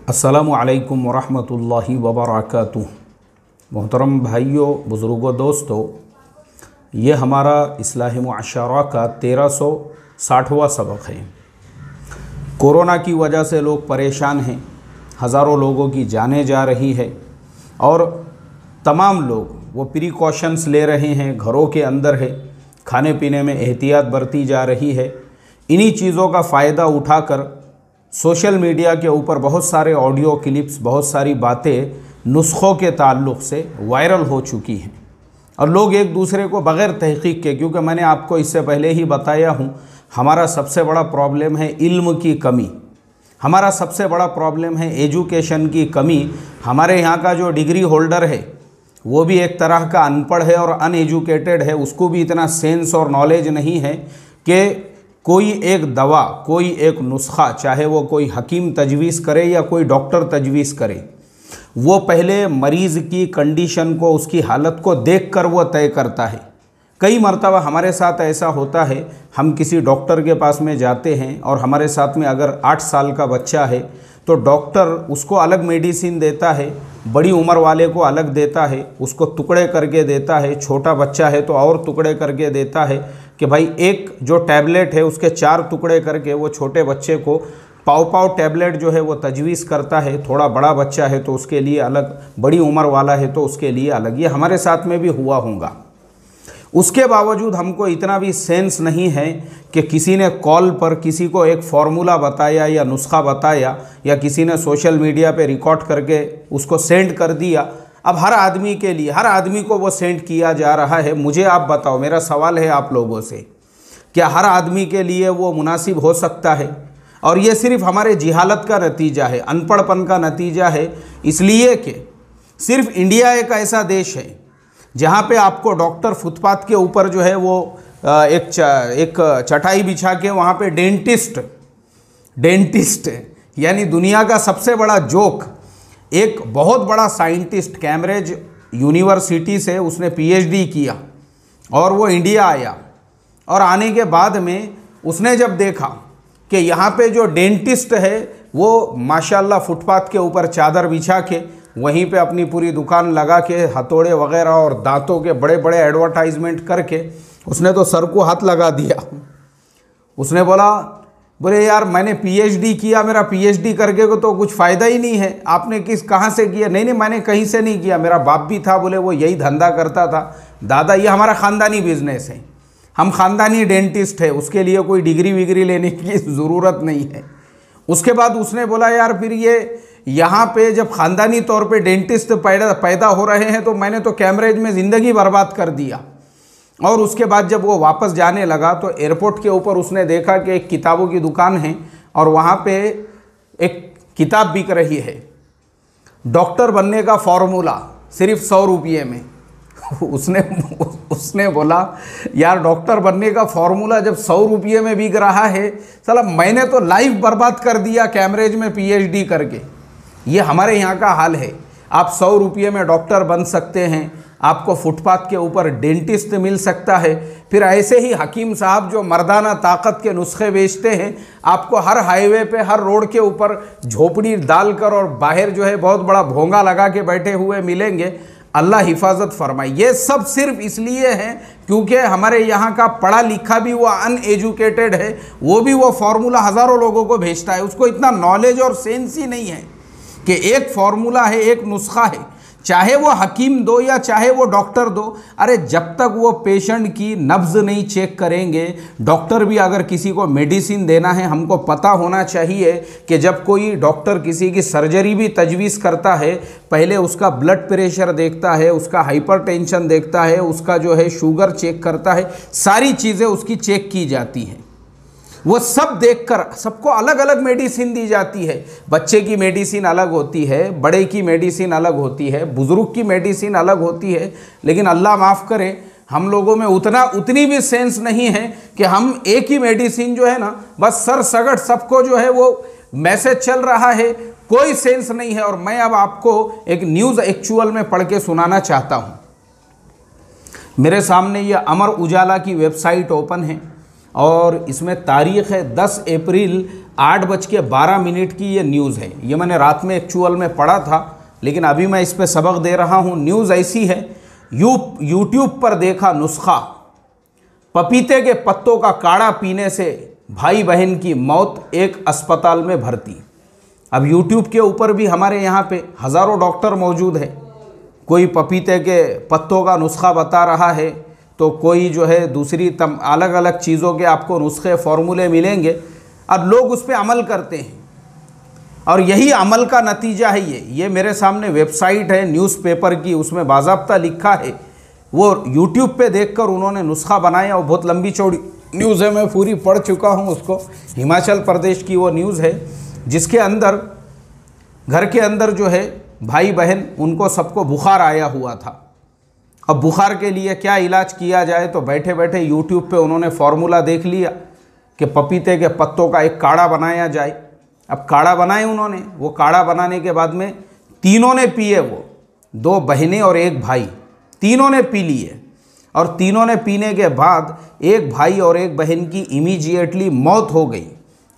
अस्सलामु अलैकुम वरहमतुल्लाहि वबरकातुहू। मोहतरम भाइयों, बुज़ुर्गों, दोस्तों, ये हमारा इस्लाही मुआशरा का 1360वां सबक है। कोरोना की वजह से लोग परेशान हैं, हज़ारों लोगों की जानें जा रही है और तमाम लोग वो प्रिकॉशंस ले रहे हैं, घरों के अंदर है, खाने पीने में एहतियात बरती जा रही है। इन्हीं चीज़ों का फ़ायदा उठाकर सोशल मीडिया के ऊपर बहुत सारे ऑडियो क्लिप्स, बहुत सारी बातें नुस्ख़ों के ताल्लुक़ से वायरल हो चुकी हैं और लोग एक दूसरे को बग़ैर तहक़ीक़ के, क्योंकि मैंने आपको इससे पहले ही बताया हूँ, हमारा सबसे बड़ा प्रॉब्लम है इल्म की कमी, हमारा सबसे बड़ा प्रॉब्लम है एजुकेशन की कमी। हमारे यहाँ का जो डिग्री होल्डर है वो भी एक तरह का अनपढ़ है और अनएजुकेटेड है, उसको भी इतना सेंस और नॉलेज नहीं है कि कोई एक दवा, कोई एक नुस्खा, चाहे वो कोई हकीम तजवीज़ करे या कोई डॉक्टर तजवीज़ करे, वो पहले मरीज़ की कंडीशन को, उसकी हालत को देखकर वो तय करता है। कई मरतबा हमारे साथ ऐसा होता है, हम किसी डॉक्टर के पास में जाते हैं और हमारे साथ में अगर 8 साल का बच्चा है तो डॉक्टर उसको अलग मेडिसिन देता है, बड़ी उम्र वाले को अलग देता है, उसको टुकड़े करके देता है, छोटा बच्चा है तो और टुकड़े करके देता है कि भाई एक जो टैबलेट है उसके 4 टुकड़े करके वो छोटे बच्चे को पाव टैबलेट जो है वो तजवीज़ करता है। थोड़ा बड़ा बच्चा है तो उसके लिए अलग, बड़ी उम्र वाला है तो उसके लिए अलग। ये हमारे साथ में भी हुआ होगा। उसके बावजूद हमको इतना भी सेंस नहीं है कि किसी ने कॉल पर किसी को एक फार्मूला बताया या नुस्खा बताया या किसी ने सोशल मीडिया पे रिकॉर्ड करके उसको सेंड कर दिया। अब हर आदमी के लिए, हर आदमी को वो सेंड किया जा रहा है। मुझे आप बताओ, मेरा सवाल है आप लोगों से, क्या हर आदमी के लिए वो मुनासिब हो सकता है? और ये सिर्फ हमारे जिहालत का नतीजा है, अनपढ़पन का नतीजा है, इसलिए कि सिर्फ इंडिया एक ऐसा देश है जहाँ पे आपको डॉक्टर फुटपाथ के ऊपर जो है वो एक चटाई बिछा के वहाँ पे डेंटिस्ट यानी दुनिया का सबसे बड़ा जोक, एक बहुत बड़ा साइंटिस्ट कैम्ब्रिज यूनिवर्सिटी से उसने पीएचडी किया और वो इंडिया आया और आने के बाद में उसने जब देखा कि यहाँ पे जो डेंटिस्ट है वो माशाल्लाह फुटपाथ के ऊपर चादर बिछा के वहीं पे अपनी पूरी दुकान लगा के हथौड़े वगैरह और दांतों के बड़े बड़े एडवर्टाइजमेंट करके उसने तो सर को हाथ लगा दिया। उसने बोले यार मैंने पीएचडी किया, मेरा पीएचडी करके को तो कुछ फ़ायदा ही नहीं है। आपने कहाँ से किया? नहीं मैंने कहीं से नहीं किया, मेरा बाप भी था, बोले वो यही धंधा करता था, दादा, ये हमारा ख़ानदानी बिजनेस है, हम ख़ानदानी डेंटिस्ट है, उसके लिए कोई डिग्री विग्री लेने की ज़रूरत नहीं है। उसके बाद उसने बोला यार फिर ये यहाँ पे जब ख़ानदानी तौर पे डेंटिस्ट पैदा हो रहे हैं तो मैंने तो कैम्ब्रिज में ज़िंदगी बर्बाद कर दिया। और उसके बाद जब वो वापस जाने लगा तो एयरपोर्ट के ऊपर उसने देखा कि एक किताबों की दुकान है और वहाँ पे एक किताब बिक रही है, डॉक्टर बनने का फॉर्मूला, सिर्फ 100 रुपये में। उसने बोला यार डॉक्टर बनने का फॉर्मूला जब 100 रुपये में बिक रहा है, साला मैंने तो लाइफ बर्बाद कर दिया कैम्ब्रिज में पीएचडी करके। ये हमारे यहाँ का हाल है। आप 100 रुपये में डॉक्टर बन सकते हैं, आपको फुटपाथ के ऊपर डेंटिस्ट मिल सकता है। फिर ऐसे ही हकीम साहब जो मर्दाना ताकत के नुस्खे बेचते हैं, आपको हर हाईवे पे, हर रोड के ऊपर झोपड़ी डालकर और बाहर जो है बहुत बड़ा भोंगा लगा के बैठे हुए मिलेंगे। अल्लाह हिफाजत फरमाए। ये सब सिर्फ इसलिए है क्योंकि हमारे यहाँ का पढ़ा लिखा भी वो अनएजुकेटेड है, वो भी वो फार्मूला हज़ारों लोगों को भेजता है, उसको इतना नॉलेज और सेंस ही नहीं है कि एक फार्मूला है, एक नुस्खा है, चाहे वो हकीम दो या चाहे वो डॉक्टर दो, अरे जब तक वो पेशेंट की नब्ज़ नहीं चेक करेंगे, डॉक्टर भी अगर किसी को मेडिसिन देना है, हमको पता होना चाहिए कि जब कोई डॉक्टर किसी की सर्जरी भी तजवीज़ करता है, पहले उसका ब्लड प्रेशर देखता है, उसका हाइपरटेंशन देखता है, उसका जो है शुगर चेक करता है, सारी चीज़ें उसकी चेक की जाती हैं। वो सब देखकर सबको अलग अलग मेडिसिन दी जाती है। बच्चे की मेडिसिन अलग होती है, बड़े की मेडिसिन अलग होती है, बुज़ुर्ग की मेडिसिन अलग होती है। लेकिन अल्लाह माफ़ करे, हम लोगों में उतनी भी सेंस नहीं है कि हम एक ही मेडिसिन जो है ना, बस सर सगट सबको जो है वो मैसेज चल रहा है, कोई सेंस नहीं है। और मैं अब आपको एक न्यूज़ एक्चुअल में पढ़ के सुनाना चाहता हूँ। मेरे सामने ये अमर उजाला की वेबसाइट ओपन है और इसमें तारीख़ है 10 अप्रैल 8:12 की ये न्यूज़ है। ये मैंने रात में एक्चुअल में पढ़ा था, लेकिन अभी मैं इस पे सबक दे रहा हूँ। न्यूज़ ऐसी है, यूट्यूब पर देखा नुस्खा, पपीते के पत्तों का काढ़ा पीने से भाई बहन की मौत, एक अस्पताल में भर्ती। अब यूट्यूब के ऊपर भी हमारे यहाँ पे हज़ारों डॉक्टर मौजूद है। कोई पपीते के पत्तों का नुस्खा बता रहा है, तो कोई जो है दूसरी अलग अलग चीज़ों के आपको नुस्खे फॉर्मूले मिलेंगे। अब लोग उस पर अमल करते हैं और यही अमल का नतीजा है ये मेरे सामने वेबसाइट है न्यूज़पेपर की, उसमें बाज़ाब्ता लिखा है। वो यूट्यूब पे देखकर उन्होंने नुस्खा बनाया। वो बहुत लंबी चौड़ी न्यूज़ है, मैं पूरी पढ़ चुका हूँ उसको। हिमाचल प्रदेश की वो न्यूज़ है जिसके अंदर घर के अंदर जो है भाई बहन, उनको सबको बुखार आया हुआ था। अब बुखार के लिए क्या इलाज किया जाए, तो बैठे बैठे यूट्यूब पे उन्होंने फार्मूला देख लिया कि पपीते के पत्तों का एक काढ़ा बनाया जाए। अब काढ़ा बनाए उन्होंने। वो काढ़ा बनाने के बाद में तीनों ने पिए, वो 2 बहनें और 1 भाई, तीनों ने पी लिए। और तीनों ने पीने के बाद 1 भाई और 1 बहन की इमीडिएटली मौत हो गई।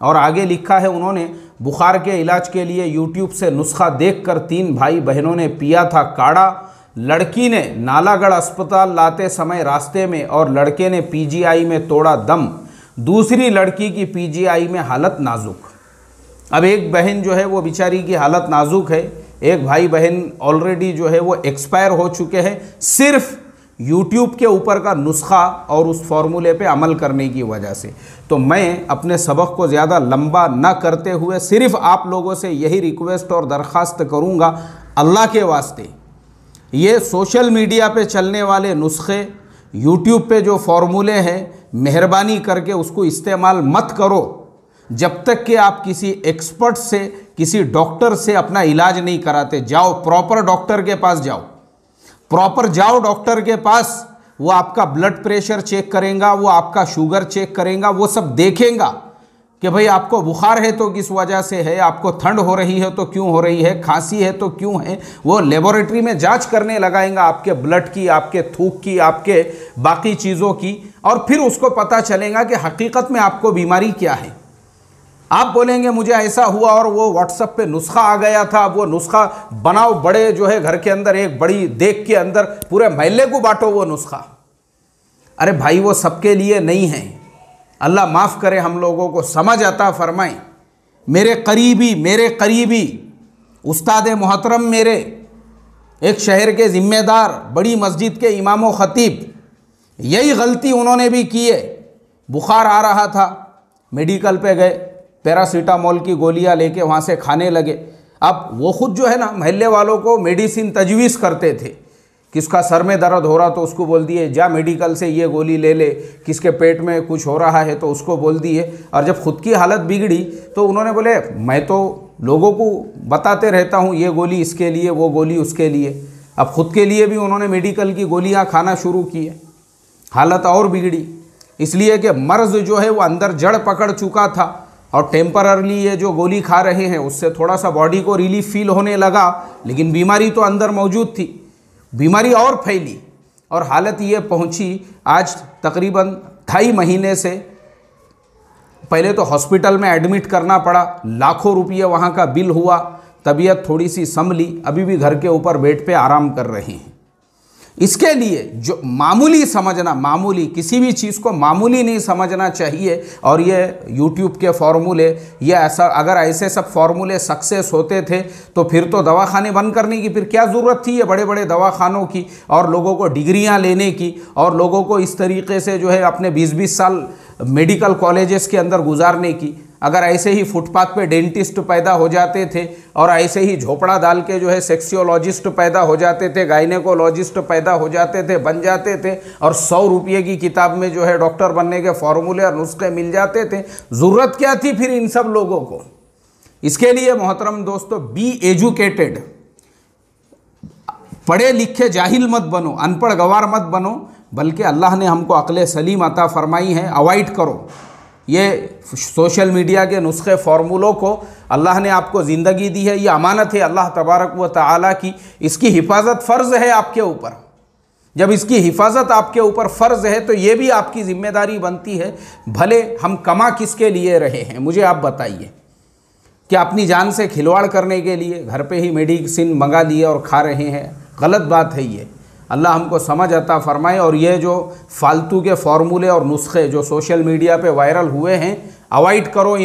और आगे लिखा है उन्होंने, बुखार के इलाज के लिए यूट्यूब से नुस्खा देखकर 3 भाई बहनों ने पिया था काढ़ा। लड़की ने नालागढ़ अस्पताल लाते समय रास्ते में और लड़के ने पीजीआई में तोड़ा दम। दूसरी लड़की की पीजीआई में हालत नाजुक। अब 1 बहन जो है वो बेचारी की हालत नाजुक है, 1 भाई बहन ऑलरेडी जो है वो एक्सपायर हो चुके हैं, सिर्फ यूट्यूब के ऊपर का नुस्खा और उस फॉर्मूले पे अमल करने की वजह से। तो मैं अपने सबक को ज़्यादा लंबा न करते हुए सिर्फ आप लोगों से यही रिक्वेस्ट और दरख्वास्त करूँगा, अल्लाह के वास्ते ये सोशल मीडिया पे चलने वाले नुस्खे, यूट्यूब पे जो फॉर्मूले हैं, मेहरबानी करके उसको इस्तेमाल मत करो जब तक कि आप किसी एक्सपर्ट से, किसी डॉक्टर से अपना इलाज नहीं कराते। जाओ प्रॉपर डॉक्टर के पास जाओ, प्रॉपर जाओ डॉक्टर के पास। वो आपका ब्लड प्रेशर चेक करेगा, वो आपका शुगर चेक करेगा, वो सब देखेगा कि भाई आपको बुखार है तो किस वजह से है, आपको ठंड हो रही है तो क्यों हो रही है, खांसी है तो क्यों है। वो लेबोरेटरी में जांच करने लगाएंगा आपके ब्लड की, आपके थूक की, आपके बाकी चीज़ों की, और फिर उसको पता चलेगा कि हकीकत में आपको बीमारी क्या है। आप बोलेंगे मुझे ऐसा हुआ और वो व्हाट्सएप पे नुस्खा आ गया था, वो नुस्खा बनाओ, बड़े जो है घर के अंदर एक बड़ी देग के अंदर पूरे महल्ले को बांटो वो नुस्खा। अरे भाई वो सबके लिए नहीं है। अल्लाह माफ़ करे, हम लोगों को समझ अता फरमाए। मेरे करीबी उस्ताद मोहतरम, मेरे एक शहर के ज़िम्मेदार, बड़ी मस्जिद के इमाम व ख़तीब, यही गलती उन्होंने भी की है। बुखार आ रहा था, मेडिकल पे गए, पैरासीटामोल की गोलियां लेके वहाँ से खाने लगे। अब वो खुद जो है ना महल्ले वालों को मेडिसिन तजवीज़ करते थे। किसका सर में दर्द हो रहा तो उसको बोल दिए जा मेडिकल से ये गोली ले ले, किसके पेट में कुछ हो रहा है तो उसको बोल दिए। और जब खुद की हालत बिगड़ी तो उन्होंने बोले मैं तो लोगों को बताते रहता हूँ ये गोली इसके लिए, वो गोली उसके लिए। अब खुद के लिए भी उन्होंने मेडिकल की गोलियाँ खाना शुरू किए, हालत और बिगड़ी। इसलिए कि मर्ज़ जो है वो अंदर जड़ पकड़ चुका था और टेम्पररली ये जो गोली खा रहे हैं उससे थोड़ा सा बॉडी को रिलीफ फील होने लगा, लेकिन बीमारी तो अंदर मौजूद थी। बीमारी और फैली और हालत ये पहुंची आज तकरीबन 2.5 महीने से। पहले तो हॉस्पिटल में एडमिट करना पड़ा, लाखों रुपये वहाँ का बिल हुआ, तबीयत थोड़ी सी संभली, अभी भी घर के ऊपर बेड पे आराम कर रहे हैं। इसके लिए जो मामूली समझना, मामूली किसी भी चीज़ को मामूली नहीं समझना चाहिए। और ये यूट्यूब के फार्मूले, ये ऐसा, अगर ऐसे सब फार्मूले सक्सेस होते थे तो फिर तो दवाखाने बंद करने की फिर क्या ज़रूरत थी ये बड़े बड़े दवाखानों की, और लोगों को डिग्रियां लेने की, और लोगों को इस तरीके से जो है अपने 20-20 साल मेडिकल कॉलेजेस के अंदर गुजारने की। अगर ऐसे ही फुटपाथ पे डेंटिस्ट पैदा हो जाते थे और ऐसे ही झोपड़ा डाल के जो है सेक्सियोलॉजिस्ट पैदा हो जाते थे, गायनेकोलॉजिस्ट पैदा हो जाते थे, बन जाते थे, और 100 रुपये की किताब में जो है डॉक्टर बनने के फॉर्मूले और नुस्खे मिल जाते थे, ज़रूरत क्या थी फिर इन सब लोगों को। इसके लिए मोहतरम दोस्तों, बी एजुकेटेड, पढ़े लिखे जाहिल मत बनो, अनपढ़ गवार मत बनो, बल्कि अल्लाह ने हमको अक्ल सलीम अता फरमाई है। अवॉइड करो ये सोशल मीडिया के नुस्खे फार्मूलों को। अल्लाह ने आपको ज़िंदगी दी है, ये अमानत है अल्लाह तबारक व तआला की, इसकी हिफाजत फ़र्ज़ है आपके ऊपर। जब इसकी हिफाजत आपके ऊपर फ़र्ज़ है तो ये भी आपकी ज़िम्मेदारी बनती है। भले हम कमा किसके लिए रहे हैं, मुझे आप बताइए। क्या अपनी जान से खिलवाड़ करने के लिए घर पे ही मेडिसिन मंगा लिए और खा रहे हैं? गलत बात है ये। अल्लाह हमको समझ अता फ़रमाए। और ये जो फालतू के फार्मूले और नुस्खे जो सोशल मीडिया पे वायरल हुए हैं, अवॉइड करो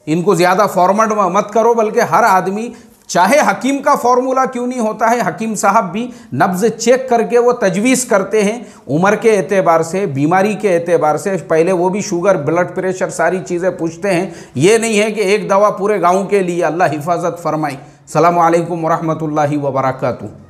इनको ज़्यादा फॉर्मेट मत करो। बल्कि हर आदमी, चाहे हकीम का फार्मूला क्यों नहीं होता है, हकीम साहब भी नब्ज़ चेक करके वो तजवीज़ करते हैं उम्र के एतबार से, बीमारी के एतबार से। पहले वो भी शुगर, ब्लड प्रेशर, सारी चीज़ें पूछते हैं। ये नहीं है कि एक दवा पूरे गाँव के लिए। अल्लाह हिफाजत फरमाए। अस्सलामु अलैकुम वरहमतुल्लाहि वबरकातुहू।